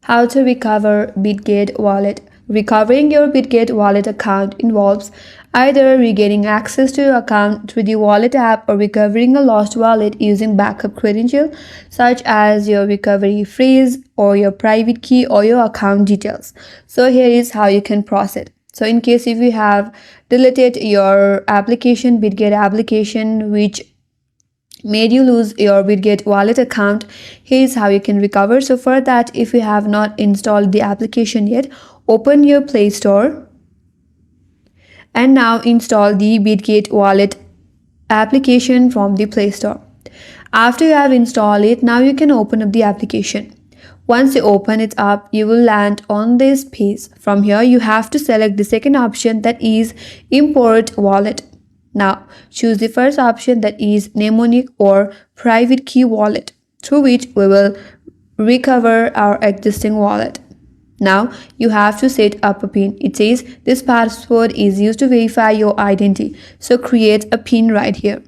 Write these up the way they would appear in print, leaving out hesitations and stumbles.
How to recover Bitget wallet. Recovering your Bitget wallet account involves either regaining access to your account through the wallet app or recovering a lost wallet using backup credential such as your recovery phrase or your private key or your account details. So here is how you can process. So in case if you have deleted your application, Bitget application, which made you lose your Bitget wallet account, here's how you can recover. So for that, if you have not installed the application yet, open your Play Store and now install the Bitget wallet application from the Play Store. After you have installed it, now you can open up the application. Once you open it up, you will land on this page. From here, you have to select the second option, that is import wallet. Now, choose the first option, that is mnemonic or private key wallet, through which we will recover our existing wallet. Now, you have to set up a PIN. It says this password is used to verify your identity. So, create a PIN right here.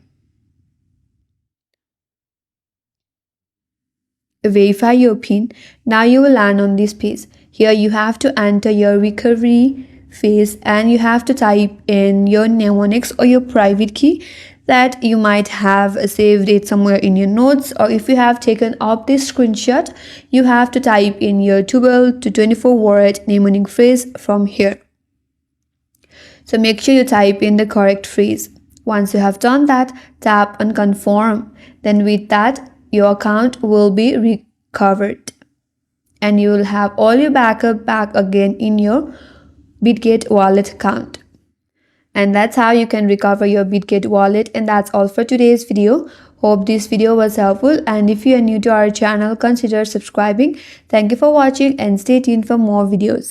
Verify your PIN. Now, you will land on this page. Here, you have to enter your recovery phase and you have to type in your mnemonics or your private key that you might have saved it somewhere in your notes, or if you have taken up this screenshot, you have to type in your 12 to 24 word mnemonic phrase from here. So make sure you type in the correct phrase. Once you have done that, tap on confirm. Then with that, your account will be recovered and you will have all your backup back again in your Bitget wallet account. And that's how you can recover your Bitget wallet. And that's all for today's video. Hope this video was helpful, and if you are new to our channel, consider subscribing. Thank you for watching and stay tuned for more videos.